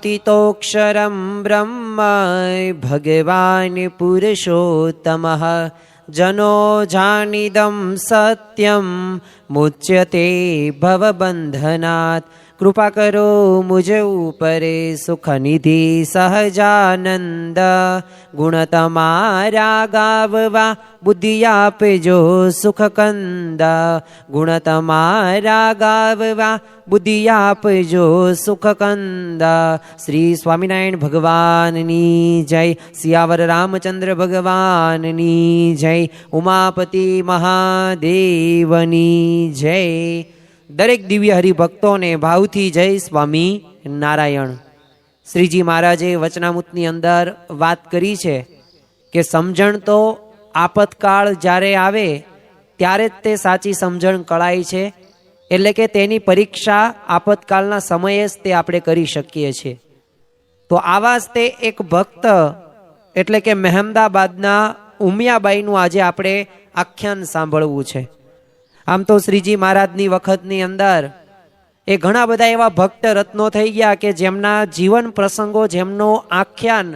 भातितोऽक्षरं ब्रह्म भगवान् पुरुषोत्तमः जनो जानिदं सत्यं मुच्यते भवबंधनात्। कृपा करो मुझ ऊपरे सुख निधि सहजानंद। गुण तमारा गाववा बुद्धि आपजो सुख कंद। गुण तमारा गाववा बुद्धि आपजो सुख कंद। श्री स्वामिनारायण भगवाननी जय। सियावर रामचंद्र भगवाननी जय। उमापति महादेवनी जय। दरेक दिव्य हरिभक्तों ने भावथी जय स्वामी नारायण। श्रीजी महाराजे वचनामृतनी अंदर बात करी छे के समझण तो आपतकाल ज्यारे आवे त्यारे ज ते साची समझण कळाय छे, एटले के तेनी परीक्षा आपतकालना समये ज ते आपणे करी शकीए छीए। तो आवा ज ते एक भक्त एटले के महेमदाबादना उमियाबाईनुं આજે આપણે આખ્યાન સાંભળવું છે। आम तो श्रीजी महाराजनी वखतनी अंदर ए घणा बधा एवा भक्त रत्नो थई गया के जेमना जीवन प्रसंगो जेमनो आख्यान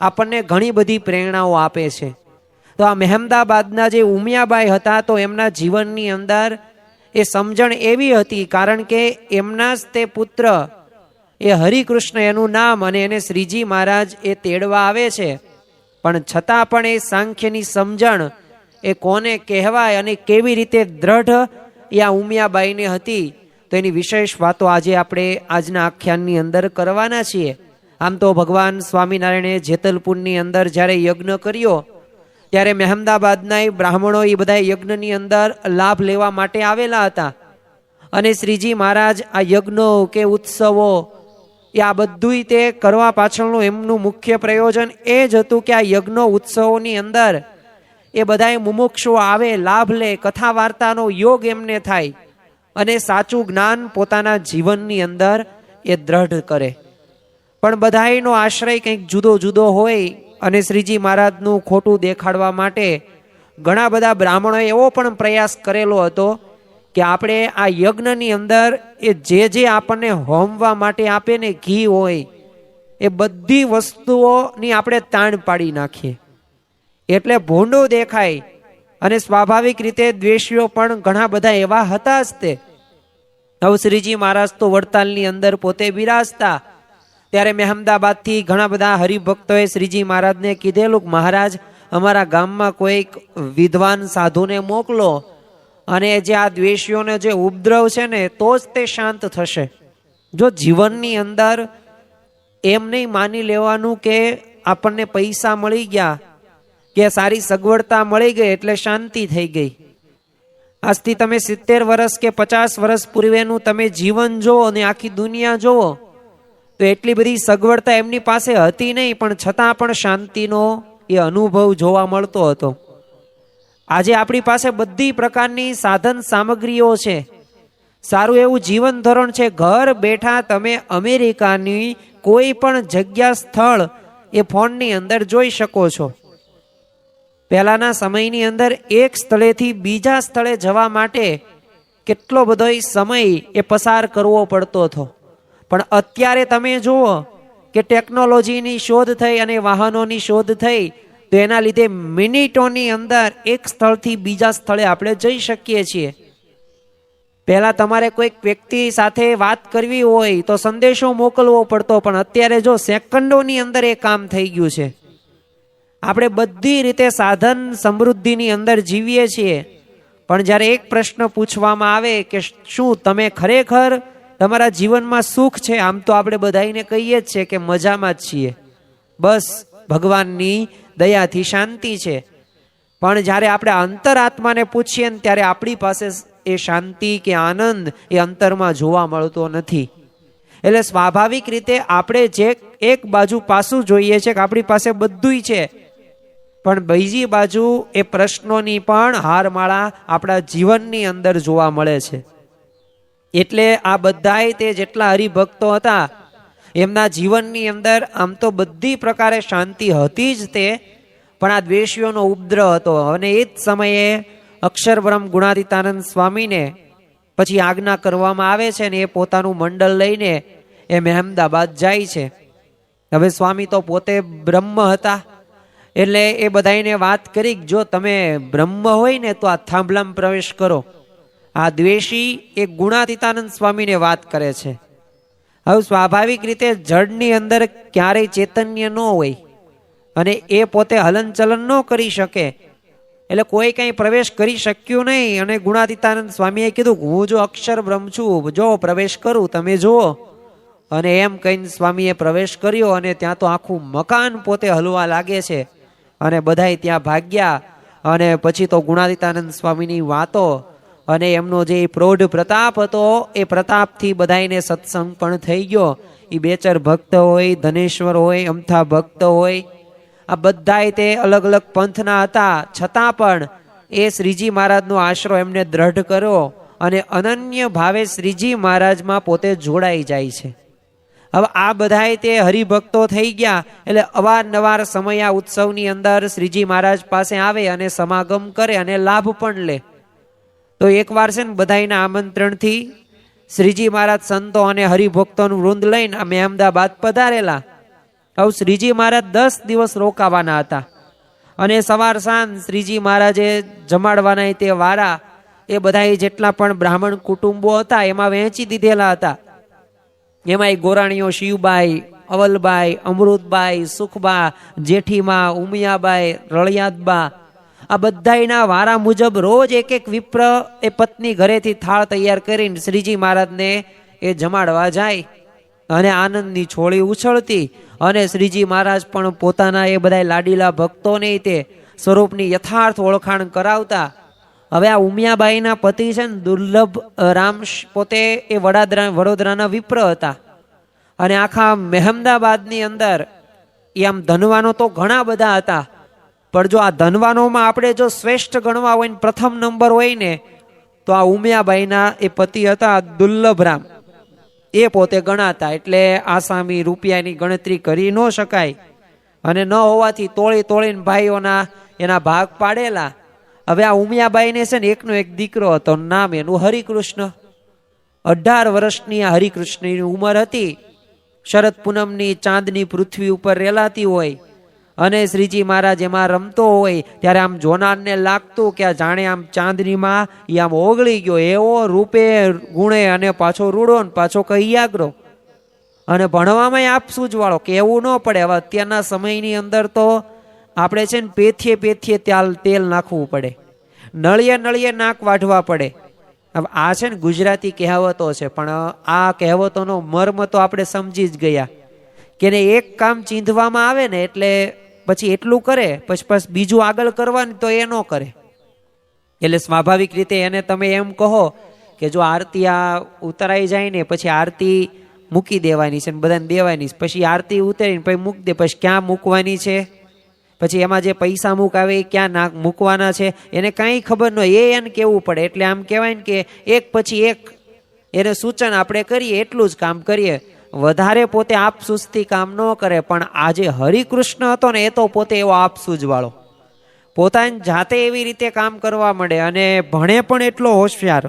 आपने घणी बधी प्रेरणाओ आपे छे। तो आ महेमदाबादना जे उमियाबाई हता तो एमना जीवननी अंदर ए समझण एवी हती, कारण के एमना ज ते पुत्र ए हरिकृष्ण एनुं नाम अने एने श्रीजी महाराज ए तेड़वा आवे छे, पण छतां पण ए सांख्यनी समझण ए कोने कहेवाय अने केवी रीते दृढ़ या उमियाबाई ने हती। तो एनी विशेष वातो आज आपणे आजना आख्याननी अंदर करवाना छीए। आम तो भगवान स्वामीनारायणे जेतलपुरनी अंदर ज्यारे यज्ञ कर्यो त्यारे महेमदाबादना ब्राह्मणो ए बधा यज्ञनी अंदर लाभ लेवा माटे आवेला हता अने श्रीजी महाराज आ यज्ञो के उत्सवो आ बधुंय ते करवा पाछळनुं एमनुं मुख्य प्रयोजन ए ज हतुं के आ यज्ञो उत्सवोनी अंदर ए बधाए मुमुक्षु आवे, लाभ ले, कथा वार्तानो योग एमने थाय अने साचुं ज्ञान पोताना जीवननी अंदर ए दृढ़ करे। पण बधाईनो आश्रय कंईक जुदो जुदो होय अने श्रीजी महाराजनुं खोटुं देखाडवा माटे घणा बधा ब्राह्मणोए एवो पण प्रयास करेलो हतो के आपणे आ यज्ञनी अंदर ए जे आपणे होमवा माटे आपे ने घी होय ए बधी वस्तुओनी आपणे ताण पाडी नाखीए एटले भोंडो देखाय अने स्वाभाविक रीते द्वेषीओ पण घणा बधा एवा हता ज ते। हवे श्रीजी महाराज तो वडतालनी अंदर पोते बिराजता त्यारे महेमदाबादथी घणा बधा हरिभक्तोए श्रीजी महाराजने कीधेलुं के महाराज अमारा गाममां कोईक विद्वान साधुने मोकलो अने जे आ द्वेषीओने जे उपद्रव छे ने तो ज ते शांत थशे। जो जीवननी अंदर एम नहीं मानी लेवानुं के आपणने पैसा मळी गया के सारी सगवड़ता मळी गई एटले शांति थई गई। आजथी तमे 70 वर्ष के 50 वर्ष पूर्वेनुं तमे जीवन जोवो ने आखी दुनिया जोवो तो एटली बधी सगवड़ता एमनी पासे हती नहीं, पण छतां पण शांतिनो ए अनुभव जोवा मळतो हतो। आजे आपणी पासे बधी प्रकारनी साधन सामग्रीओ छे, सारुं एवुं जीवन धोरण छे। घर बेठा तमे अमेरिकानी कोई पण जग्या स्थळ ए फोननी अंदर जोई शको छो। पहेलाना समयनी अंदर एक स्थळेथी बीजा स्थळे जवा माटे કેટલો બધો સમય એ પસાર કરવો પડતો હતો, પણ અત્યારે તમે જુઓ કે ટેકનોલોજીની શોધ થઈ અને વાહનોની શોધ થઈ તો એના લીધે મિનિટોની અંદર એક સ્થળથી બીજા સ્થળે આપણે જઈ શકીએ છીએ। પહેલા તમારે કોઈક વ્યક્તિ સાથે વાત કરવી હોય તો સંદેશો મોકલવો પડતો, પણ અત્યારે જો સેકન્ડોની અંદર એ કામ થઈ ગયું છે। આપણે બધી રીતે સાધન સમૃદ્ધિની અંદર જીવીએ છીએ, પણ જ્યારે એક પ્રશ્ન પૂછવામાં આવે કે શું તમે ખરેખર તમારા જીવનમાં સુખ છે, આમ તો આપણે બધાઈને કહીએ જ છે કે મજામાં જ છીએ, બસ ભગવાનની દયાથી શાંતિ છે, પણ જ્યારે આપણે અંતરાત્માને પૂછીએ ને ત્યારે આપણી પાસે એ શાંતિ કે આનંદ એ અંતરમાં જોવા મળતો નથી। એટલે સ્વાભાવિક રીતે આપણે જે એક બાજુ પાસું જોઈએ છે કે આપણી પાસે બધુંય છે, પણ બીજી બાજુ એ પ્રશ્નોની પણ હારમાળા આપણા જીવનની અંદર જોવા મળે છે। એટલે આ બધાય તે જેટલા હરિભક્તો હતા એમના જીવનની અંદર આમ તો બધી પ્રકારે શાંતિ હતી જ તે, પણ આ દ્વેષીઓનો ઉપદ્રવ હતો। અને એ જ સમયે અક્ષરબ્રહ્મ ગુણાતીતાનંદ સ્વામીને પછી આજ્ઞા કરવામાં આવે છે ને એ પોતાનું મંડળ લઈને એ મહેમદાબાદ જાય છે। હવે સ્વામી તો પોતે બ્રહ્મ હતા, એટલે એ બધાને વાત કરી જો તમે બ્રહ્મ હોય ને તો આ થાંભલામાં પ્રવેશ કરો. આ દ્વેષી એ ગુણાતીતાનંદ સ્વામીને વાત કરે છે. હવે સ્વાભાવિક રીતે જળની અંદર ક્યારેય ચૈતન્ય ન હોય અને એ પોતે હલનચલન ન કરી શકે, એટલે કોઈ કંઈ પ્રવેશ કરી શક્યું નહીં. અને ગુણાતીતાનંદ સ્વામીએ કીધું હું જો અક્ષર બ્રહ્મ છું, જો પ્રવેશ કરું તમે જુઓ. અને એમ કહીને સ્વામીએ પ્રવેશ કર્યો અને ત્યાં તો આખું મકાન પોતે હલવા લાગે છે અને બધાય ત્યાં ભાગ્યા. અને પછી તો ગુણાતીતાનંદ સ્વામીની વાતો અને એમનો જે પ્રૌઢ પ્રતાપ હતો એ પ્રતાપથી બધાને સત્સંગ પણ થઈ ગયો. એ બેચર ભક્ત હોય, ધનેશ્વર હોય, અમથા ભક્ત હોય, આ બધાય તે અલગ અલગ પંથના હતા, છતાં પણ એ શ્રીજી મહારાજનો આશરો એમને દ્રઢ કર્યો અને અનન્ય ભાવે શ્રીજી મહારાજમાં પોતે જોડાઈ જાય છે. હવે આ બધાય તે હરિભક્તો થઈ ગયા, એટલે અવારનવાર સમય આ ઉત્સવની અંદર શ્રીજી મહારાજ પાસે આવે અને સમાગમ કરે અને લાભ પણ લે. તો એકવાર છે ને બધાના આમંત્રણથી શ્રીજી મહારાજ સંતો અને હરિભક્તોનું વૃંદ લઈને અમે અમદાવાદ પધારેલા. હવે શ્રીજી મહારાજ 10 દિવસ રોકાવાના હતા અને સવાર સાંજ શ્રીજી મહારાજે જમાડવાના તે વારા એ બધા જેટલા પણ બ્રાહ્મણ કુટુંબો હતા એમાં વહેંચી દીધેલા હતા. એમાં ગોરાણીઓ શિવબાઈ, અવલબાઈ, અમૃતબાઈ, સુખબા, જેઠીમાં, ઉમિયાબાઈ, રળિયાદબા, આ બધાના વારા મુજબ રોજ એક એક વિપ્ર એ પત્ની ઘરેથી થાળ તૈયાર કરીને શ્રીજી મહારાજને એ જમાડવા જાય અને આનંદની છોળી ઉછળતી. અને શ્રીજી મહારાજ પણ પોતાના એ બધા લાડીલા ભક્તોને તે સ્વરૂપની યથાર્થ ઓળખાણ કરાવતા. હવે આ ઉમિયાબાઈના પતિ છે ને દુર્લભ રામ, પોતે એ વડોદરાના વિપ્ર હતા અને આખા મહેમદાબાદની અંદર એ આમ ધનવાનો તો ઘણા બધા હતા, પણ જો આ ધનવાનોમાં આપણે જો શ્રેષ્ઠ ગણવા હોય ને પ્રથમ નંબર હોય ને તો આ ઉમિયાબાઈના એ પતિ હતા દુર્લભ રામ, એ પોતે ગણાતા. એટલે આસામી રૂપિયાની ગણતરી કરી ન શકાય અને ન હોવાથી તોળી તોળીને ભાઈઓના એના ભાગ પાડેલા. હવે આ ઉમિયાબાઈને છે ને એકનો એક દીકરો હતો, નામ એનું હરિકૃષ્ણ. 18 વર્ષની આ હરિકૃષ્ણની ઉંમર હતી. શરદ પૂનમની ચાંદની પૃથ્વી ઉપર રેલાતી હોય અને શ્રીજી મહારાજ એમાં રમતો હોય ત્યારે આમ જોનારને લાગતું કે આ જાણે આમ ચાંદનીમાં એ આમ ઓગળી ગયો, એવો રૂપે ગુણે અને પાછો રૂડો ને પાછો કહિયાગ્રો અને ભણવામાં આપસૂજ વાળો, કે એવું ન પડે. હવે અત્યારના સમયની અંદર તો આપણે છે ને પેથીએ પેથીએ તેલ નાખવું પડે, નળિયે નળિયે નાક વાઢવા પડે. હવે આ છે ને ગુજરાતી કહેવતો છે, પણ આ કહેવતોનો મર્મ તો આપણે સમજી જ ગયા કે એક કામ ચીંધવામાં આવે ને એટલે પછી એટલું કરે, પછી બીજું આગળ કરવાનું તો એ ન કરે. એટલે સ્વાભાવિક રીતે એને તમે એમ કહો કે જો આરતી આ ઉતરાઈ જાય ને પછી આરતી મૂકી દેવાની છે ને બધાને દેવાની, પછી આરતી ઉતરીને પછી મૂકી દે, પછી ક્યાં મૂકવાની છે, પછી એમાં જે પૈસા મૂકાવે એ ક્યાં મૂકવાના છે એને કાંઈ ખબર ન હોય, એને કેવું પડે. એટલે આમ કહેવાય ને કે એક પછી એક એને સૂચન આપણે કરીએ એટલું જ કામ કરીએ, વધારે પોતે આપસૂસથી કામ ન કરે. પણ આજે હરિકૃષ્ણ હતો ને એ તો પોતે એવો આપસૂજ વાળો, પોતાની જાતે એવી રીતે કામ કરવા માંડે અને ભણે પણ એટલો હોશિયાર.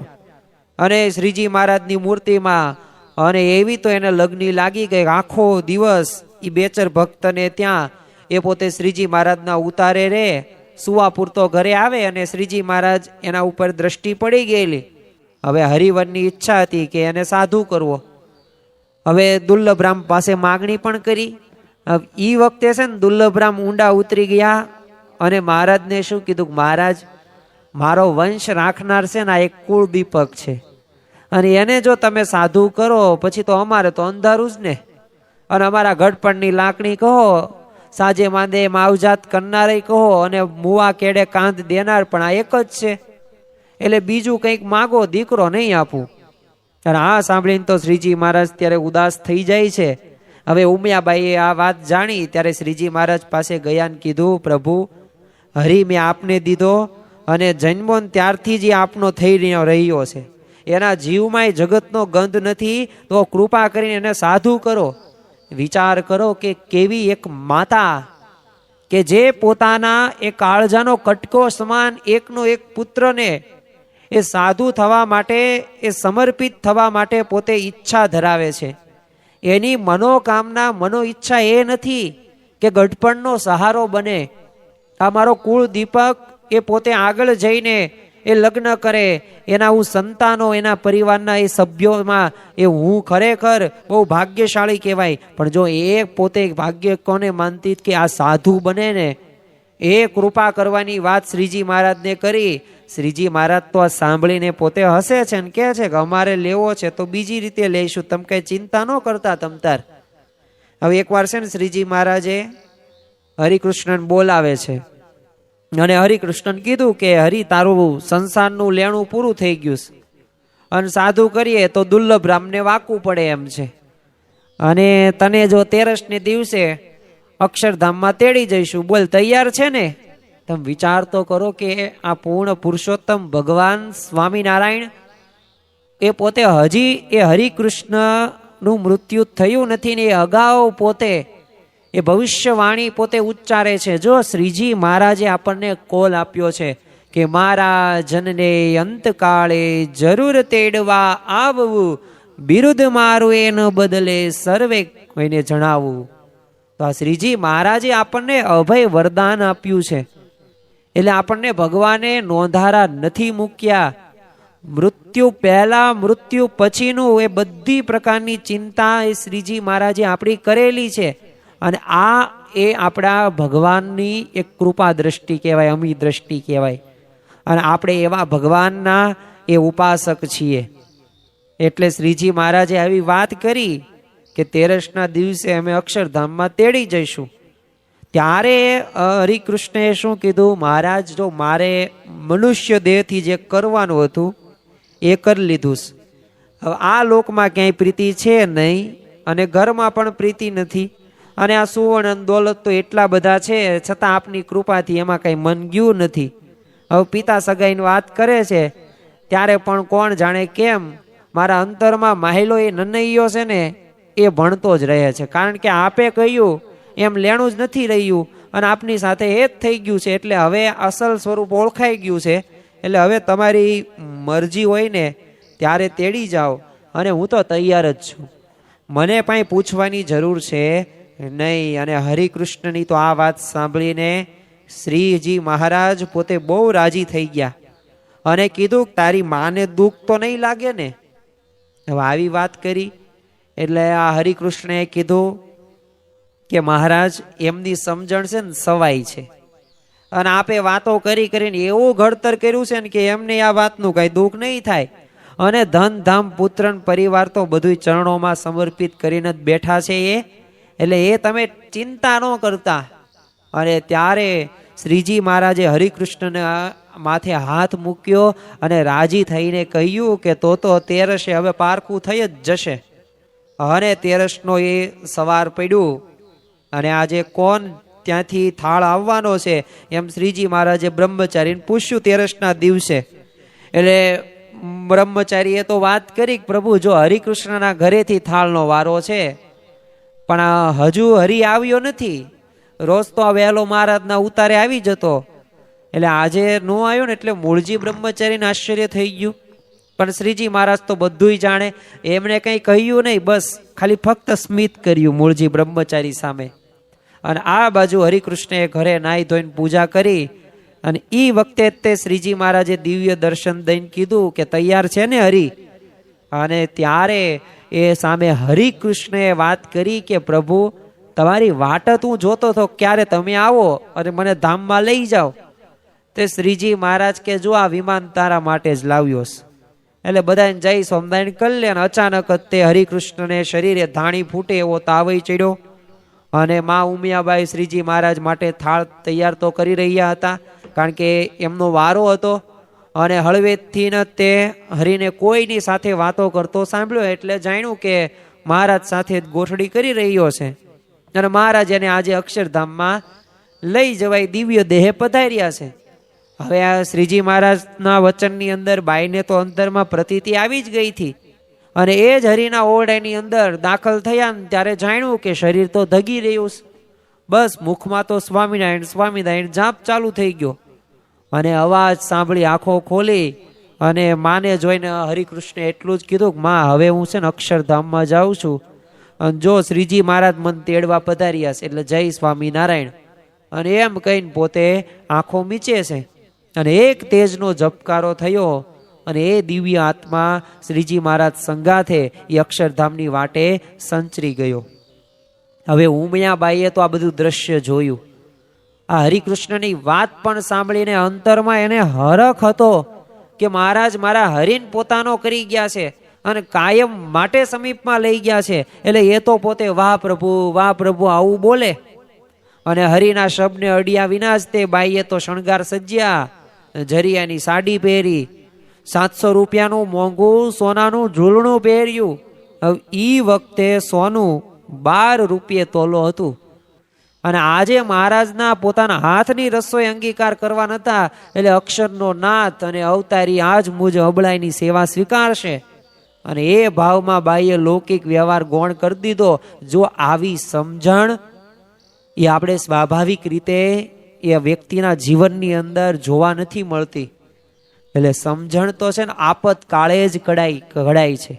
અને શ્રીજી મહારાજની મૂર્તિમાં અને એવી તો એને લગ્ની લાગી ગઈ, આખો દિવસ એ બેચર ભક્તને ત્યાં એ પોતે શ્રીજી મહારાજના ઉતારે રે, સુવા પૂરતો ઘરે આવે અને શ્રીજી મહારાજ એના ઉપર દ્રષ્ટિ પડી ગયેલી. હવે હરિવરની ઈચ્છા હતી કે એને સાધુ કરવો. હવે દુર્લભરામ પાસે માગણી પણ કરી. એ વખતે છે ને દુર્લભરામ ઊંડા ઉતરી ગયા અને મહારાજને શું કીધું, મહારાજ મારો વંશ રાખનાર છે ને આ એક કુળ દીપક છે અને એને જો તમે સાધુ કરો પછી તો અમારે તો અંધારું જ ને, અને અમારા ગઢપણની લાકડી કહો, સાજે માંદે માવજાત કરનારે કહો અને મુવા કેડે કાંધ દેનાર પણ આ એક જ છે, એટલે બીજું કંઈક માગો, દીકરો નહીં આપું. અને આ સાંભળીને તો શ્રીજી મહારાજ ત્યારે ઉદાસ થઈ જાય છે. હવે ઉમિયાબાઈએ આ વાત જાણી ત્યારે શ્રીજી મહારાજ પાસે ગયા ને કીધું, પ્રભુ હરિ મેં આપને દીધો અને જન્મો ત્યારથી જ આપનો થઈ રહ્યો છે, એના જીવમાં જગતનો ગંધ નથી, તો કૃપા કરીને એને સાધુ કરો. વિચાર કરો કે કેવી એક માતા કે જે પોતાના એ કાળજાનો કટકો સમાન એકનો એક પુત્રને એ સાધુ થવા માટે, એ સમર્પિત થવા માટે પોતે ઈચ્છા ધરાવે છે. એની મનોકામના મનો ઈચ્છા એ નથી કે ગઢપણનો સહારો બને, આ મારો કુળ દીપક એ પોતે આગળ જઈને એ લગ્ન કરે, એના હું સંતાનો એના પરિવારના એ સભ્યોમાં એ હું ખરેખર બહુ ભાગ્યશાળી કહેવાય. પણ જો એ પોતે ભાગ્ય કોને માનતી કે આ સાધુ બને ને, એ કૃપા કરવાની વાત શ્રીજી મહારાજને કરી. શ્રીજી મહારાજ તો આ સાંભળીને પોતે હસે છે ને કહે છે કે અમારે લેવો છે તો બીજી રીતે લઈશું, તમે કઈ ચિંતા ન કરતા તમતાર. હવે એકવાર છે ને શ્રીજી મહારાજે હરિકૃષ્ણને બોલાવે છે અને હરિકૃષ્ણને કીધું કે હરિ તારું સંસારનું લેણું પૂરું થઈ ગયું છે અને સાધુ કરીએ તો દુર્લભ રામને વાકવું પડે એમ છે, અને તને જો 13ને દિવસે અક્ષરધામમાં તેડી જઈશું, બોલ તૈયાર છે ને? તમે વિચાર તો કરો કે આ પૂર્ણ પુરુષોત્તમ ભગવાન સ્વામિનારાયણ એ પોતે હજી એ હરિકૃષ્ણનું મૃત્યુ થયું નથી ને એ અગાઉ પોતે એ ભવિષ્યવાણી પોતે ઉચ્ચારે છે. જો શ્રીજી મહારાજે આપણને કોલ આપ્યો છે કે મારા જનને અંતકાળે જરૂર તેડવા આવવું, બિરુદ મારું એનો બદલે સર્વે કોઈને જણાવવું. તો આ શ્રીજી મહારાજે આપણને અભય વરદાન આપ્યું છે, એટલે આપણને ભગવાને નોંધારા નથી મૂક્યા. મૃત્યુ પહેલા મૃત્યુ પછીનું એ બધી પ્રકારની ચિંતા એ શ્રીજી મહારાજે આપણી કરેલી છે, અને આ એ આપણા ભગવાનની એક કૃપા દ્રષ્ટિ કહેવાય, અમી દ્રષ્ટિ કહેવાય. અને આપણે એવા ભગવાનના એ ઉપાસક છીએ. એટલે શ્રીજી મહારાજે આવી વાત કરી કે 13ના દિવસે અમે અક્ષરધામમાં તેડી જઈશું. ત્યારે હરિકૃષ્ણએ શું કીધું, મહારાજ જો મારે મનુષ્ય દેહથી જે કરવાનું હતું એ કરી લીધું. હવે આ લોકમાં ક્યાંય પ્રીતિ છે નહીં અને ઘરમાં પણ પ્રીતિ નથી, અને આ સુવર્ણ દોલત તો એટલા બધા છે છતાં આપની કૃપાથી એમાં કઈ મન ગયું નથી. હવે પિતા સગાઈની વાત કરે છે ત્યારે પણ કોણ જાણે કેમ મારા અંતરમાં માહિલો એ નનૈયો છે ને એ ભણતો જ રહે છે, કારણ કે આપે કહ્યું એમ લેણું જ નથી રહ્યું અને આપની સાથે એ જ થઈ ગયું છે. એટલે હવે અસલ સ્વરૂપ ઓળખાઈ ગયું છે, એટલે હવે તમારી મરજી હોય ને ત્યારે તેડી જાઓ, અને હું તો તૈયાર જ છું, મને પણ પૂછવાની જરૂર છે નહીં. અને હરિકૃષ્ણની તો આ વાત સાંભળીને શ્રીજી મહારાજ પોતે બહુ રાજી થઈ ગયા અને કીધું તારી માને દુઃખ તો નહીં લાગે ને? હવે આવી વાત કરી એટલે આ હરિકૃષ્ણએ કીધું કે મહારાજ એમની સમજણ છે ને સવાઈ છે, અને આપે વાતો કરી કરીને એવું ઘડતર કર્યું છે ને કે એમને આ વાતનું કઈ દુઃખ નહીં થાય, અને ધન ધામ પુત્ર પરિવાર તો બધું ચરણોમાં સમર્પિત કરીને જ બેઠા છે એ, એટલે એ તમે ચિંતા ન કરતા. અને ત્યારે શ્રીજી મહારાજે હરિકૃષ્ણને માથે હાથ મૂક્યો અને રાજી થઈને કહ્યું કે તો 13 હવે પારખું થઈ જ જશે. અને 13નો એ સવાર પડ્યું, અને આજે કોણ ત્યાંથી થાળ આવવાનો છે એમ શ્રીજી મહારાજે બ્રહ્મચારીને પૂછ્યું 13ના દિવસે. એટલે બ્રહ્મચારીએ તો વાત કરી પ્રભુ જો હરિકૃષ્ણના ઘરેથી થાળનો વારો છે પણ હજુ હરિ આવ્યો નથી, રોજ તો આ વહેલો મહારાજના ઉતારે આવી જતો, એટલે આજે ન આવ્યો ને એટલે મૂળજી બ્રહ્મચારીને આશ્ચર્ય થઈ ગયું. પણ શ્રીજી મહારાજ તો બધુંય જાણે, એમણે કંઈ કહ્યું નહીં, બસ ખાલી ફક્ત સ્મિત કર્યું મૂળજી બ્રહ્મચારી સામે. અને આ બાજુ હરિકૃષ્ણએ ઘરે નાહી ધોઈને પૂજા કરી, અને એ વખતે તે શ્રીજી મહારાજે દિવ્ય દર્શન દઈને કીધું કે તૈયાર છે ને હરિ? અને ત્યારે એ સામે હરિકૃષ્ણએ વાત કરી કે પ્રભુ તમારી વાટ જ હું જોતો હતો, ક્યારે તમે આવો અને મને ધામમાં લઈ જાઓ. તે શ્રીજી મહારાજ કે જો આ વિમાન તારા માટે જ લાવ્યો છે. એટલે બધાને જય સોમનારાયણ કરી લે. અચાનક જ તે હરિકૃષ્ણને શરીરે ધાણી ફૂટે એવો તાવય ચડ્યો, અને મા ઉમિયાબાઈ શ્રીજી મહારાજ માટે થાળ તૈયાર તો કરી રહ્યા હતા, કારણ કે એમનો વારો હતો. અને હળવેથી ને તે હરિને કોઈની સાથે વાતો કરતો સાંભળ્યો, એટલે જાણ્યું કે મહારાજ સાથે ગોઠડી કરી રહ્યો છે, અને મહારાજ એને આજે અક્ષરધામમાં લઈ જવાય દિવ્ય દેહે પધાર્યા છે. હવે આ શ્રીજી મહારાજના વચનની અંદર બાઈને તો અંતરમાં પ્રતીતિ આવી જ ગઈ હતી, અને એ જ હરિના ઓરડાની અંદર દાખલ થયા ને ત્યારે જાણ્યું કે શરીર તો ધગી રહ્યું છે, બસ મુખમાં તો સ્વામિનારાયણ સ્વામિનારાયણ જાપ ચાલુ થઈ ગયો. અને અવાજ સાંભળી આંખો ખોલી અને માને જોઈને હરિકૃષ્ણે એટલું જ કીધું કે માં હવે હું છે ને અક્ષરધામમાં જાઉં છું, અને જો શ્રીજી મહારાજ મન તેડવા પધાર્યા છે એટલે જય સ્વામિનારાયણ અને એમ કહીને પોતે આંખો મીચે છે અને એક તેજનો ઝબકારો થયો અને એ દિવ્ય આત્મા શ્રીજી મહારાજ સંગાથે એ અક્ષરધામની વાટે સંચરી ગયો. હવે ઉમિયાબાઈએ તો આ બધું દ્રશ્ય જોયું. આ હરિકૃષ્ણની વાત પણ સાંભળીને અંતરમાં એને હરખ હતો કે મહારાજ મારા હરિને પોતાનો કરી ગયા છે અને કાયમ માટે સમીપમાં લઈ ગયા છે. એટલે એ તો પોતે વાહ પ્રભુ આવું બોલે. અને હરિના શબ્દને અડિયા વિના જ તે બાઈએ તો શણગાર સજ્યા, જરિયાની સાડી પહેરી, 700 રૂપિયાનું મોંઘું સોનાનું ઝૂલણું પહેર્યું. ઈ વખતે સોનું 12 રૂપિયે તોલો હતું. અને આજે મહારાજના પોતાના હાથની રસોઈ અંગીકાર કરવા નતા એટલે અક્ષરનો નાથ અને અવતારી આજ મુજ અબળાઈની સેવા સ્વીકારશે. અને એ ભાવમાં બાઈએ લૌકિક વ્યવહાર ગૌણ કરી દીધો. જો આવી સમજણ એ આપણે સ્વાભાવિક રીતે એ વ્યક્તિના જીવનની અંદર જોવા નથી મળતી. એટલે સમજણ તો છે ને આપતકાળે જ ઘડાય છે.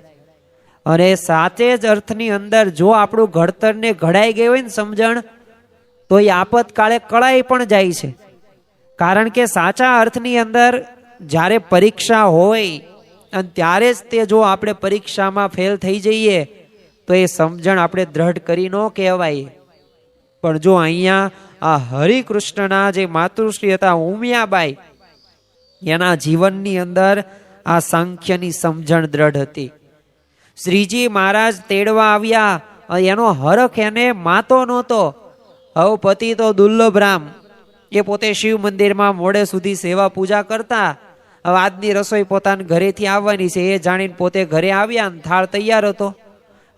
અને સાચે જ અર્થની અંદર જો આપણું ઘડતરને ઘડાઈ ગયું હોય ને સમજણ, તો એ આપતકાળે કળાઈ પણ જાય છે. કારણ કે સાચા અર્થની અંદર જ્યારે પરીક્ષા હોય અને ત્યારે જ તે જો આપણે પરીક્ષામાં ફેલ થઈ જઈએ તો એ સમજણ આપણે દ્રઢ કરી ન કહેવાય. પણ જો અહીંયા આ હરિકૃષ્ણના જે માતૃશ્રી હતા ઉમિયાબાઈ, એના જીવનની અંદર આ સાંખ્યની સમજણ દ્રઢ હતી. શ્રીજી મહારાજ તેડવા આવ્યા, એનો હરખ એને માતો નહોતો. હવે પતિ તો દુર્લભ રામ, એ પોતે શિવ મંદિરમાં મોડે સુધી સેવા પૂજા કરતા. હવે આજની રસોઈ પોતાના ઘરેથી આવવાની છે એ જાણીને પોતે ઘરે આવ્યા ને થાળ તૈયાર હતો.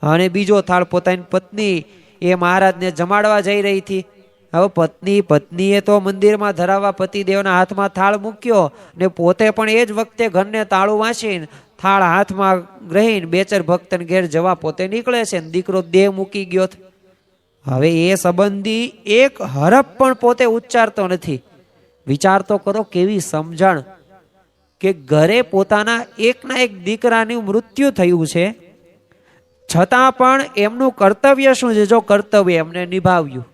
અને બીજો થાળ પોતાની પત્ની એ મહારાજને જમાડવા જઈ રહી હતી. હવે પત્નીએ તો મંદિરમાં ધરાવવા પતિદેવના હાથમાં થાળ મૂક્યો ને પોતે પણ એ જ વખતે ઘરને તાળું વાંચીને થાળ હાથમાં રહીને 2-4 ભક્તને ઘેર જવા પોતે નીકળે છે ને દીકરો દેહ મૂકી ગયો. હવે એ સંબંધી એક હરફ પણ પોતે ઉચ્ચારતો નથી. વિચાર તો કરો કેવી સમજણ કે ઘરે પોતાના એકના એક દીકરાનું મૃત્યુ થયું છે, છતાં પણ એમનું કર્તવ્ય શું છે? જો કર્તવ્ય એમને નિભાવ્યું.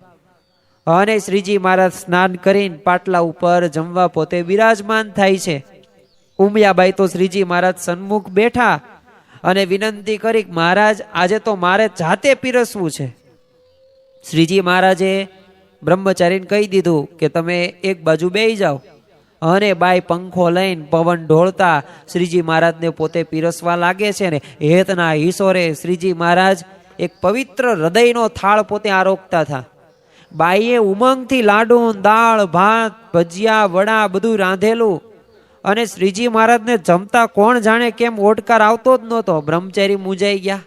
અને શ્રીજી મહારાજ સ્નાન કરીને પાટલા ઉપર જમવા પોતે બિરાજમાન થાય છે. ઉમિયાબાઈ તો શ્રીજી મહારાજ સન્મુખ બેઠા અને વિનંતી કરી મહારાજ આજે તો મારે જાતે પીરસવું છે. શ્રીજી મહારાજે બ્રહ્મચારીને કહી દીધું કે તમે એક બાજુ બેસી જાઓ. અને બાઈ પંખો લઈને પવન ઢોળતા શ્રીજી મહારાજને પોતે પીરસવા લાગે છે. ને હેતના હિસોરે શ્રીજી મહારાજ એક પવિત્ર હૃદયનો થાળ પોતે આરોગતા હતા. બાઈએ ઉમંગથી લાડુ, દાળ, ભાત, ભજીયા, વડા બધું રાંધેલું. અને શ્રીજી મહારાજને જમતા કોણ જાણે કેમ ઓડકાર આવતો જ નહોતો. બ્રહ્મચારી મૂંઝાઈ ગયા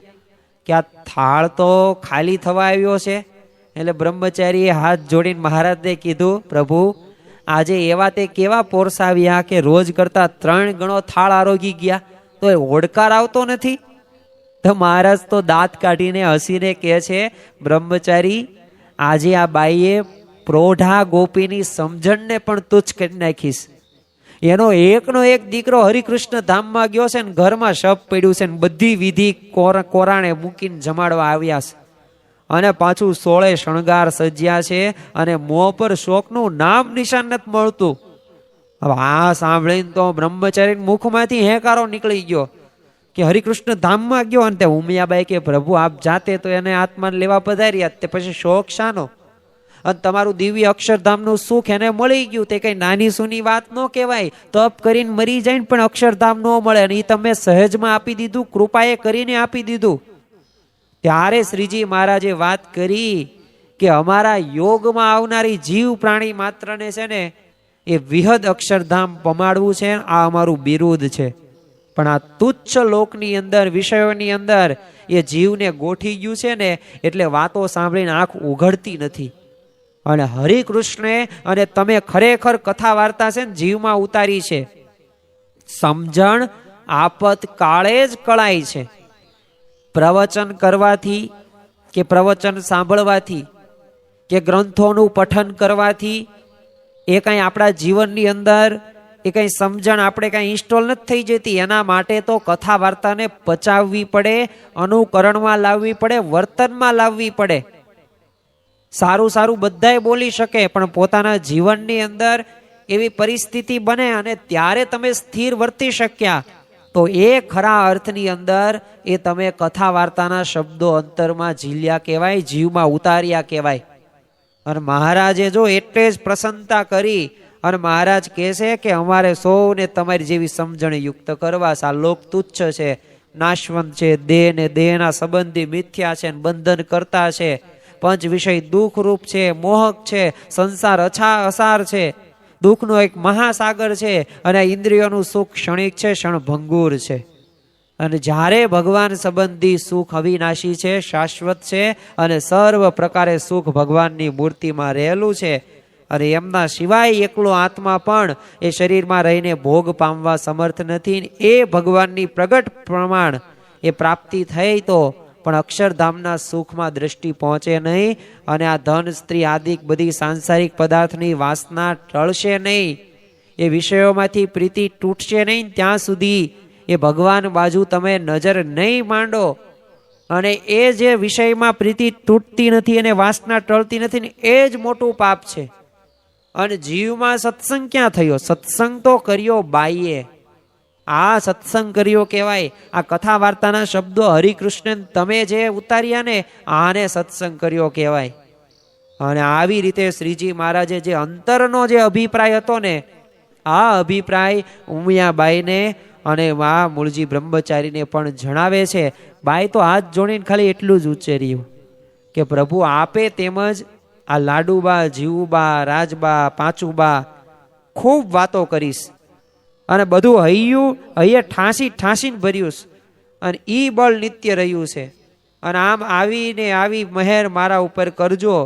કે આ થાળ તો ખાલી થવા આવ્યો છે. એટલે બ્રહ્મચારીએ હાથ જોડીને મહારાજને કીધું, પ્રભુ આજે એવા તે કેવા પોરસાવ્યા કે રોજ કરતા 3 ગણો થાળ આરોગી ગયા, તો એ ઓડકાર આવતો નથી. તો મહારાજ તો દાંત કાઢીને હસીને કહે છે, બ્રહ્મચારી આજે આ બાઈએ પ્રોઢા ગોપીની સમજણને પણ તુચ્છ કરી નાખીશ. એનો એકનો એક દીકરો હરિકૃષ્ણ ધામમાં ગયો છે ને ઘરમાં શપ પડ્યું છે ને બધી વિધિ કોરાણે મૂકીને જમાડવા આવ્યા છે. અને પાછું 16 શણગાર સજ્યા છે અને મોં પર શોકનું નામ નિશાન નથી મળતું. હવે આ સાંભળીને તો બ્રહ્મચારી મુખમાંથી હેકારો નીકળી ગયો કે હરિકૃષ્ણ ધામમાં ગયો. અને તે ઉમિયાબાઈ કે પ્રભુ આપ જાતે તો એને આત્માને લેવા પધાર્યા, તે પછી શોક શાનો? અને તમારું દિવ્ય અક્ષરધામનું સુખ એને મળી ગયું, તે કઈ નાની સૂની વાત ન કહેવાય. તપ કરીને મરી જાય પણ અક્ષરધામ ન મળે, અને એ તમે સહેજમાં આપી દીધું, કૃપાએ કરીને આપી દીધું. ત્યારે શ્રીજી મહારાજે વાત કરી કે અમારા યોગમાં આવનારી જીવ પ્રાણી માત્રને છે ને એ વિહદ અક્ષરધામ પમાડવું છે, આ અમારું બિરુદ છે. પણ આ તુચ્છ લોકની અંદર, વિષયોની અંદર એ જીવને ગોઠી ગયું છે ને એટલે વાતો સાંભળીને આંખ ઉઘડતી નથી. અને હરિકૃષ્ણે અને તમે ખરેખર કથા વાર્તા છે ને જીવમાં ઉતારી છે. સમજણ આપત કાળે જ કળાય છે. પ્રવચન કરવાથી કે પ્રવચન સાંભળવાથી કે ગ્રંથોનું પઠન કરવાથી એ કાંઈ આપણા જીવનની અંદર એ કંઈ સમજણ આપણે કાંઈ ઇન્સ્ટોલ નથી થઈ જતી. એના માટે તો કથા વાર્તાને પચાવવી પડે, અનુકરણમાં લાવવી પડે, વર્તનમાં લાવવી પડે. સારું સારું બધાય બોલી શકે, પણ પોતાના જીવનની અંદર એવી પરિસ્થિતિ બને અને ત્યારે તમે સ્થિર વર્તી શક્યા તો એ ખરા અર્થની અંદર એ તમે કથા વાર્તાના શબ્દો અંતરમાં ઝીલ્યા કહેવાય, જીવમાં ઉતાર્યા કહેવાય. અને મહારાજે જો એટલે જ પ્રસન્નતા કરી અને મહારાજ કહે છે કે અમારે સૌને તમારી જેવી સમજણ યુક્ત કરવા. આ લોક તુચ્છ છે, નાશવંત છે, દેહ ને દેહના સંબંધી મિથ્યા છે, બંધન કરતા છે, પંચ વિષય દુઃખરૂપ છે, મોહક છે, સંસાર અસાર છે, દુઃખનો એક મહાસાગર છે, અને ઇન્દ્રિયોનું સુખ ક્ષણિક છે, ક્ષણભંગુર છે. અને જ્યારે ભગવાન સંબંધી સુખ અવિનાશી છે, શાશ્વત છે, અને સર્વ પ્રકારે સુખ ભગવાનની મૂર્તિમાં રહેલું છે, અને એમના સિવાય એકલો આત્મા પણ એ શરીરમાં રહીને ભોગ પામવા સમર્થ નથી. એ ભગવાનની પ્રગટ પ્રમાણ એ પ્રાપ્તિ થઈ તો પણ અક્ષરધામના સુખમાં દ્રષ્ટિ પહોંચે નહીં, અને આ ધન સ્ત્રી આદિક બધી સાંસારિક પદાર્થની વાસના ટળશે નહીં, એ વિષયોમાંથી પ્રીતિ તૂટશે નહીં ત્યાં સુધી એ ભગવાન બાજુ તમે નજર નહીં માંડો. અને એ જે વિષયમાં પ્રીતિ તૂટતી નથી અને વાસના ટળતી નથી ને એ જ મોટું પાપ છે. અને જીવમાં સત્સંગ ક્યાં થયો? સત્સંગ તો કર્યો બાઈએ, આ સત્સંગ કર્યો કહેવાય. આ કથા વાર્તાના શબ્દો હરિકૃષ્ણ તમે જે ઉતાર્યા ને આને સત્સંગ કર્યો કહેવાય. અને આવી રીતે શ્રીજી મહારાજે જે અંતરનો જે અભિપ્રાય હતો ને, આ અભિપ્રાય ઉમિયાબાઈને અને મા મૂળજી બ્રહ્મચારીને પણ જણાવે છે. બાઈ તો હાથ જોડીને ખાલી એટલું જ ઉચ્ચર્યું કે પ્રભુ આપે તેમજ આ લાડુબા, જીવુબા, રાજબા, પાંચુબા ખૂબ વાતો કરીશ, અને બધું હૈયે ઠાંસીને ભર્યું, અને ઈ બળ નિત્ય રહ્યું છે. અને આમ આવીને આવી મહેર મારા ઉપર કરજો.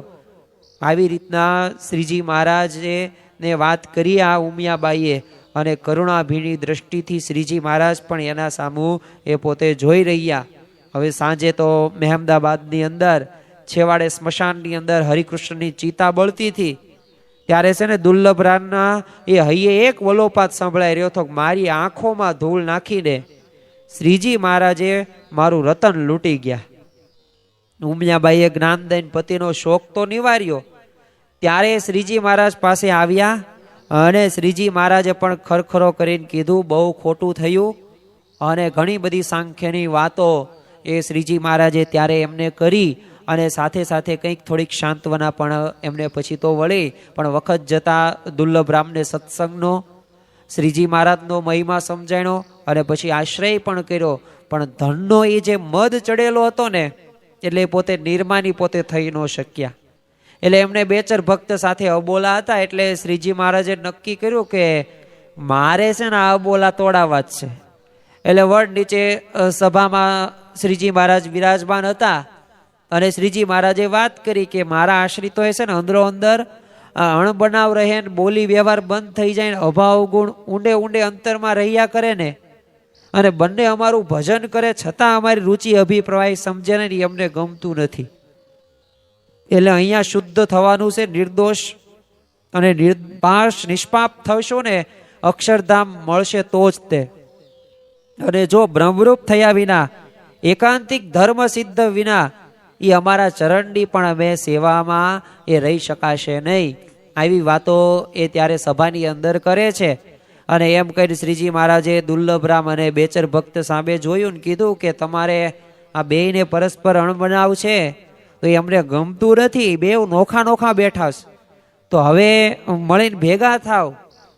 આવી રીતના શ્રીજી મહારાજે ને વાત કરી આ ઉમિયાબાઈએ, અને કરુણાભીની દ્રષ્ટિથી શ્રીજી મહારાજ પણ એના સામું એ પોતે જોઈ રહ્યા. હવે સાંજે તો મહેમદાબાદની અંદર છેવાડે સ્મશાનની અંદર હરિકૃષ્ણની ચિતા બળતી હતી, ત્યારે છે ને દુર્લભરાના એ હૈયે એક વલોપાત સંભળાઈ રહ્યો હતો, મારી આંખોમાં ધૂળ નાખીને શ્રીજી મહારાજે મારું રતન લૂંટી ગયા. ઉમિયાબાઈએ જ્ઞાન દઈને પતિનો શોક તો નિવાર્યો. ત્યારે શ્રીજી મહારાજ પાસે આવ્યા, અને શ્રીજી મહારાજે પણ ખરખરો કરીને કીધું બહુ ખોટું થયું, અને ઘણી બધી સાંખ્યની વાતો એ શ્રીજી મહારાજે ત્યારે એમને કરી, અને સાથે સાથે કંઈક થોડીક શાંતવના પણ એમને પછી તો વળી. પણ વખત જતા દુર્લભરામને સત્સંગનો, શ્રીજી મહારાજનો મહિમા સમજાણો, અને પછી આશ્રય પણ કર્યો. પણ ધનનો એ જે મદ ચડેલો હતો ને, એટલે પોતે નિર્માની પોતે થઈ ન શક્યા. એટલે એમને બેચર ભક્ત સાથે અબોલા હતા, એટલે શ્રીજી મહારાજે નક્કી કર્યું કે મારે છે ને આ અબોલા તોડાવવા જ છે. એટલે વડ નીચે સભામાં શ્રીજી મહારાજ વિરાજમાન હતા, અને શ્રીજી મહારાજે વાત કરી કે મારા આશ્રિતો છે ને અંદરો અંદર અણબનાવ રહે ને બોલી વ્યવહાર બંધ થઈ જાય ને અભાવ ગુણ ઊંડે અંતરમાં રહ્યા કરે ને, અને બંને અમારું ભજન કરે છતાં અમારી રુચિ અભિપ્રાય સમજે ને અમને ગમતું નથી. એટલે અહીંયા શુદ્ધ થવાનું છે, નિર્દોષ અને નિષ્પાપ થશો ને અક્ષરધામ મળશે તો જ તે. અને જો બ્રહ્મરૂપ થયા વિના, એકાંતિક ધર્મ સિદ્ધ વિના એ અમારા ચરણની પણ અમે સેવામાં એ રહી શકાશે નહીં. આવી વાતો એ ત્યારે સભાની અંદર કરે છે. અને એમ કહી શ્રીજી મહારાજે દુર્લભરામ અને બેચર ભક્ત સામે જોયું ને કીધું કે તમારે આ બેયને પરસ્પર અણબનાવ છે તો એ અમને ગમતું નથી, બેવ નોખા બેઠા છે, તો હવે મળીને ભેગા થાવ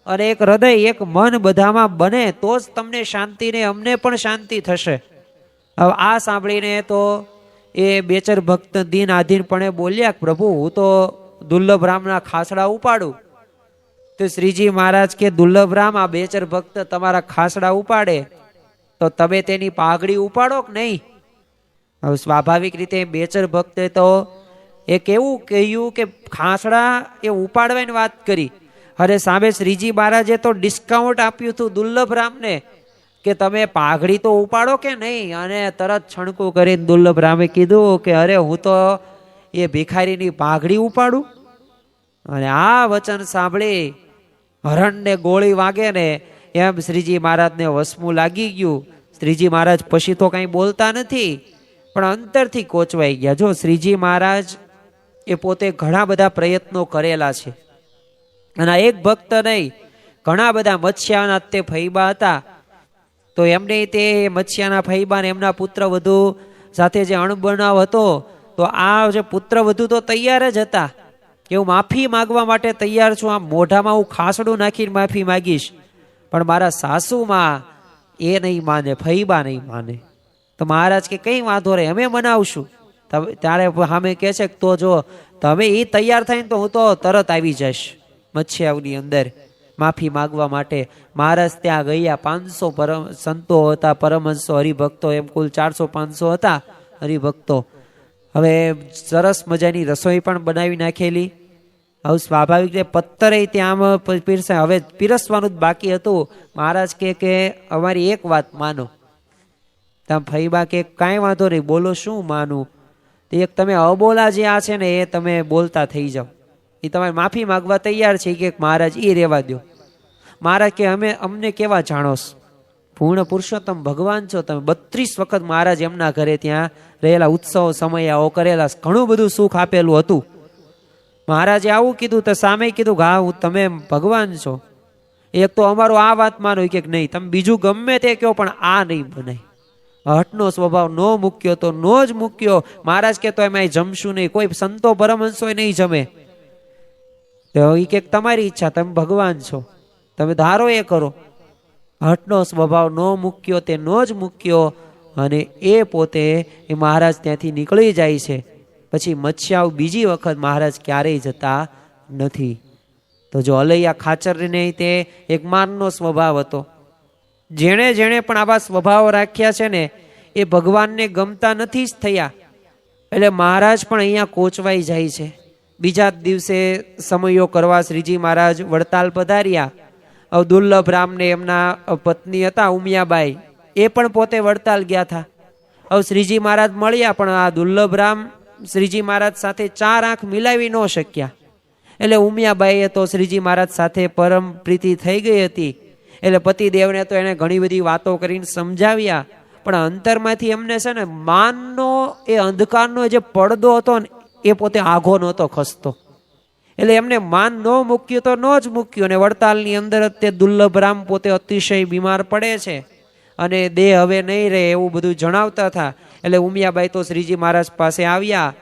અને એક હૃદય એક મન બધામાં બને તો જ તમને શાંતિ ને અમને પણ શાંતિ થશે. હવે આ સાંભળીને તો એ બેચર ભક્ત દિન આધીનપણે બોલ્યા, પ્રભુ હું તો દુર્લભરામના ખાસડા ઉપાડું. તો શ્રીજી મહારાજ કે દુર્લભરામ આ બેચર ભક્ત તમારા ખાસડા ઉપાડે તો તમે તેની પાઘડી ઉપાડો કે નહીં? હવે સ્વાભાવિક રીતે બેચર ભક્તે તો એ કેવું કહ્યું કે ખાસડા એ ઉપાડવાની વાત કરી. અરે સામે શ્રીજી મહારાજે તો ડિસ્કાઉન્ટ આપ્યું હતું દુર્લભરામને કે તમે પાઘડી તો ઉપાડો કે નહીં. અને તરત છણકું કરીને દુર્લભરામે કીધું કે અરે હું તો એ ભિખારીની પાઘડી ઉપાડું. અને આ વચન સાંભળી હરણને ગોળી વાગે ને એમ શ્રીજી મહારાજને વસમું લાગી ગયું. શ્રીજી મહારાજ પછી તો કંઈ બોલતા નથી, પણ અંતરથી કોચવાઈ ગયા. જો શ્રીજી મહારાજ એ પોતે ઘણા બધા પ્રયત્નો કરેલા છે, અને એક ભક્ત નહીં, ઘણા બધા મત્સ્યાના તે ફૈબા હતા, તો એમને તે મત્સ્યાના ફૈબા ને એમના પુત્ર વધુ સાથે જે અણબનાવ હતો, તો આ જે પુત્ર વધુ તો તૈયાર જ હતા કે હું માફી માગવા માટે તૈયાર છું, આમ મોઢામાં હું ખાસડું નાખીને માફી માગીશ, પણ મારા સાસુમાં એ નહીં માને, ફૈબા નહીં માને. તો મહારાજ કે કંઈ વાંધો રહે, અમે મનાવશું. ત્યારે સામે કહે છે કે તો જો તમે એ તૈયાર થઈને તો હું તો તરત આવી જઈશ મત્સ્યાવની અંદર માફી માગવા માટે. મહારાજ ત્યાં ગયા. 500 સંતો હતા, પરમહંસો, હરિભક્તો, એમ કુલ 400-500 હતા હરિભક્તો. હવે સરસ મજાની રસોઈ પણ બનાવી નાખેલી. હવે સ્વાભાવિક રીતે પત્તરે ત્યાં પીરસાય. હવે પીરસવાનું જ બાકી હતું. મહારાજ કે અમારી એક વાત માનો. તમે ફૈબા કે કાંઈ વાંધો નહીં, બોલો શું માનું? એક તમે અબોલા જે આ છે ને એ તમે બોલતા થઈ જાઓ, એ તમારે માફી માગવા તૈયાર છે કે મહારાજ એ રહેવા દો. મહારાજ કે અમને કેવા જાણોસ? પૂર્ણ પુરુષોત્તમ ભગવાન છો તમે. 32 વખત મહારાજ એમના ઘરે ત્યાં રહેલા, ઉત્સવ સમયાઓ કરેલા, ઘણું બધું સુખ આપેલું હતું. મહારાજે આવું કીધું તો સામે કીધું કે હા તમે ભગવાન છો. એક તો અમારો આ વાત માનો કે નહીં, તમે બીજું ગમે તે કહો પણ આ નહીં બનાય. હઠનો સ્વભાવ નો મૂક્યો તો નો જ મૂક્યો. મહારાજ કે તો એમાં જમશું નહીં, કોઈ સંતો પરમહંસો નહીં જમે. તો એ કે તમારી ઈચ્છા, તમે ભગવાન છો, તમે ધારો એ કરો. હઠનો સ્વભાવ નો મૂક્યો તે નો જ મૂક્યો, અને એ પોતે એ મહારાજ ત્યાંથી નીકળી જાય છે. પછી મત્સ્યાવ બીજી વખત મહારાજ ક્યારેય જતા નથી. તો જો અલૈયા ખાચરને તે એક માનનો સ્વભાવ હતો. જેણે જેણે પણ આવા સ્વભાવ રાખ્યા છે ને એ ભગવાનને ગમતા નથી જ થયા. એટલે મહારાજ પણ અહીંયા કોચવાઈ જાય છે. બીજા જ દિવસે સમયો કરવા શ્રીજી મહારાજ વડતાલ પધાર્યા. દુર્લભ રામને એમના પત્ની હતા ઉમિયાબાઈ, એ પણ પોતે વડતાલ ગયા હતા. હવે શ્રીજી મહારાજ મળ્યા, પણ આ દુર્લભ રામ શ્રીજી મહારાજ સાથે 4 આંખ મિલાવી ન શક્યા. એટલે ઉમિયાબાઈએ તો શ્રીજી મહારાજ સાથે પરમ પ્રીતિ થઈ ગઈ હતી. એટલે પતિદેવને તો એને ઘણી બધી વાતો કરીને સમજાવ્યા, પણ અંતરમાંથી એમને છે ને માનનો એ અંધકારનો જે પડદો હતો ને એ પોતે આઘો નહોતો ખસતો. એટલે એમને માન ન મૂક્યું તો ન જ મૂક્યું. અને વડતાલની અંદર તે દુર્લભ રામ પોતે અતિશય બીમાર પડે છે અને દેહ હવે નહીં રહે એવું બધું જણાવતા હતા. એટલે ઉમિયાબાઈ તો શ્રીજી મહારાજ પાસે આવ્યા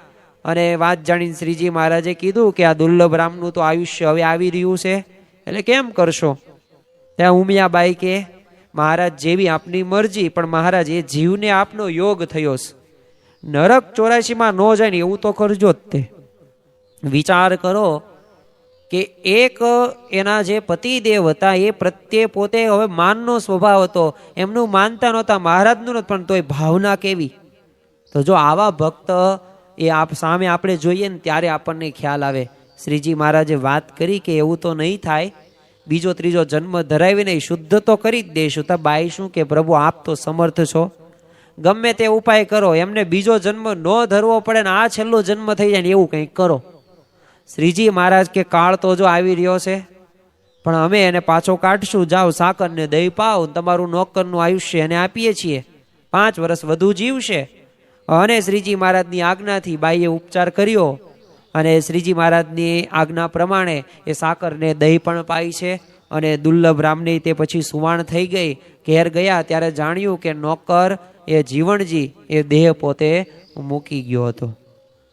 અને વાત જાણીને શ્રીજી મહારાજે કીધું કે આ દુર્લભ રામનું તો આયુષ્ય હવે આવી રહ્યું છે, એટલે કેમ કરશો? ત્યાં ઉમિયાબાઈ કે મહારાજ જેવી આપની મરજી, પણ મહારાજ એ જીવને આપનો યોગ થયો છે, નરક 84માં ન જાય ને એવું તો કરજો જ. તે વિચાર કરો કે એક એના જે પતિદેવ હતા એ પ્રત્યે પોતે હવે માનનો સ્વભાવ હતો, એમનું માનતા નહોતા, મહારાજનું નહોતું, પણ તોય ભાવના કેવી. તો જો આવા ભક્ત એ સામે આપણે જોઈએ ને ત્યારે આપણને ખ્યાલ આવે. શ્રીજી મહારાજે વાત કરી કે એવું તો નહીં થાય, બીજો ત્રીજો જન્મ ધરાવી નહીં, શુદ્ધ તો કરી જ દઈશું. તો બાઈ શું કે પ્રભુ આપ તો સમર્થ છો, ગમે તે ઉપાય કરો, એમને બીજો જન્મ ન ધરવો પડે ને આ છેલ્લો જન્મ થઈ જાય ને એવું કંઈક કરો. શ્રીજી મહારાજ કે કાળ તો જો આવી રહ્યો છે, પણ અમે એને પાછો કાઢશું. જાઓ સાકર ને દહીં પાવ, તમારું નોકરનું આયુષ્ય એને આપીએ છીએ, 5 વર્ષ વધુ જીવશે. અને શ્રીજી મહારાજની આજ્ઞાથી બાઈએ ઉપચાર કર્યો અને શ્રીજી મહારાજની આજ્ઞા પ્રમાણે એ સાકરને દહીં પણ પાઈ છે. અને દુર્લભ રામની તે પછી સુવાણ થઈ ગઈ. ઘેર ગયા ત્યારે જાણ્યું કે નોકર એ જીવણજી એ દેહ પોતે મૂકી ગયો હતો.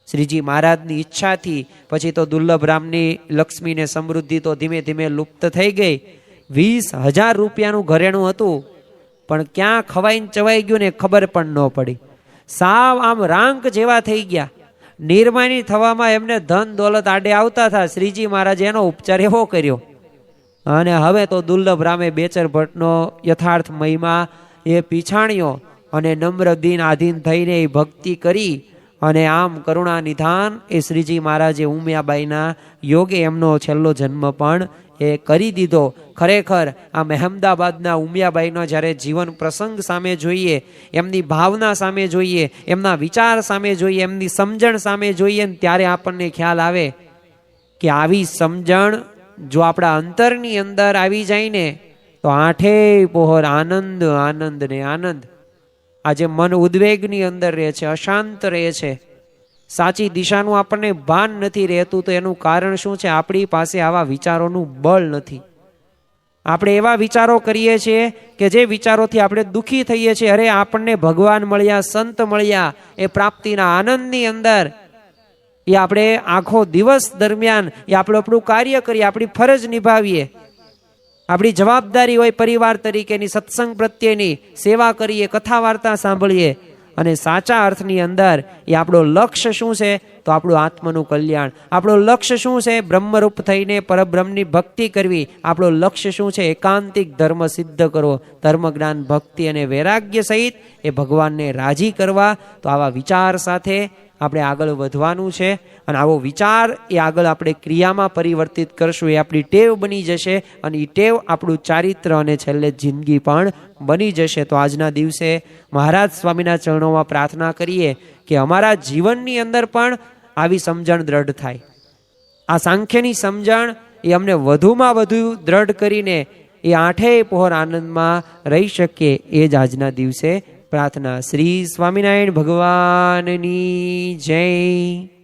શ્રીજી મહારાજની ઈચ્છાથી પછી તો દુર્લભ રામની લક્ષ્મીને સમૃદ્ધિ તો ધીમે ધીમે લુપ્ત થઈ ગઈ. 20,000 રૂપિયાનું ઘરેણું હતું, પણ ક્યાં ખવાઈને ચવાઈ ગયું ને ખબર પણ ન પડી. સાવ આમ રાંક જેવા થઈ ગયા. નિર્માની થવામાં એમને ધન દોલત આડે આવતા હતા. શ્રીજી મહારાજે એનો ઉપચાર એવો કર્યો. અને હવે તો દુર્લભ રામે બેચર ભટ્ટનો યથાર્થ મહિમા એ પીછાણ્યો અને નમ્ર દિન આધીન થઈને એ ભક્તિ કરી. અને આમ કરુણા નિધાન એ શ્રીજી મહારાજે ઉમિયાબાઈના યોગે એમનો છેલ્લો જન્મ પણ એ કરી દીધો. ખરેખર આ મહેમદાબાદના ઉમિયાબાઈનો જ્યારે જીવન પ્રસંગ સામે જોઈએ, એમની ભાવના સામે જોઈએ, એમના વિચાર સામે જોઈએ, એમની સમજણ સામે જોઈએ ને ત્યારે આપણને ખ્યાલ આવે કે આવી સમજણ જો આપણા અંતરની અંદર આવી જાય ને તો આઠેય પહોર આનંદ આનંદ ને આનંદ. આજે મન ઉદ્વેગની અંદર રહે છે, અશાંત રહે છે, સાચી દિશાનું આપણને ભાન નથી રહેતું. તો એનું કારણ શું છે? આપણી પાસે આવા વિચારોનું બળ નથી. આપણે એવા વિચારો કરીએ છીએ કે જે વિચારોથી આપણે દુઃખી થઈએ છીએ. અરે આપણને ભગવાન મળ્યા, સંત મળ્યા, એ પ્રાપ્તિના આનંદની અંદર એ આપણે આખો દિવસ દરમિયાન એ આપણું કાર્ય કરીએ, આપણી ફરજ નિભાવીએ, આપણી જવાબદારી હોય પરિવાર તરીકેની, સત્સંગ પ્રત્યેની સેવા કરીએ, કથા વાર્તા સાંભળીએ. અને સાચા અર્થની અંદર એ આપણો લક્ષ્ય શું છે? તો આપણું આત્મનું કલ્યાણ. આપણું લક્ષ્ય શું છે? બ્રહ્મરૂપ થઈને પરબ્રહ્મની ભક્તિ કરવી. આપણું લક્ષ્ય શું છે? એકાંતિક ધર્મ સિદ્ધ કરવો, ધર્મ જ્ઞાન ભક્તિ અને વૈરાગ્ય સહિત એ ભગવાનને રાજી કરવા. તો આવા વિચાર સાથે આપણે આગળ વધવાનું છે. અને આવો વિચાર એ આગળ આપણે ક્રિયામાં પરિવર્તિત કરશું, એ આપણી ટેવ બની જશે. અને એ ટેવ આપણું ચારિત્ર અને છેલ્લે જિંદગી પણ બની જશે. તો આજના દિવસે મહારાજ સ્વામીના ચરણોમાં પ્રાર્થના કરીએ કે અમારા જીવનની અંદર પણ આવી સમજણ દ્રઢ થાય. આ સાંખ્યની સમજણ એ અમને વધુમાં વધુ દ્રઢ કરીને એ આઠેય પહોર આનંદમાં રહી શકીએ, એ જ આજના દિવસે પ્રાર્થના. શ્રી સ્વામિનારાયણ ભગવાનની જય.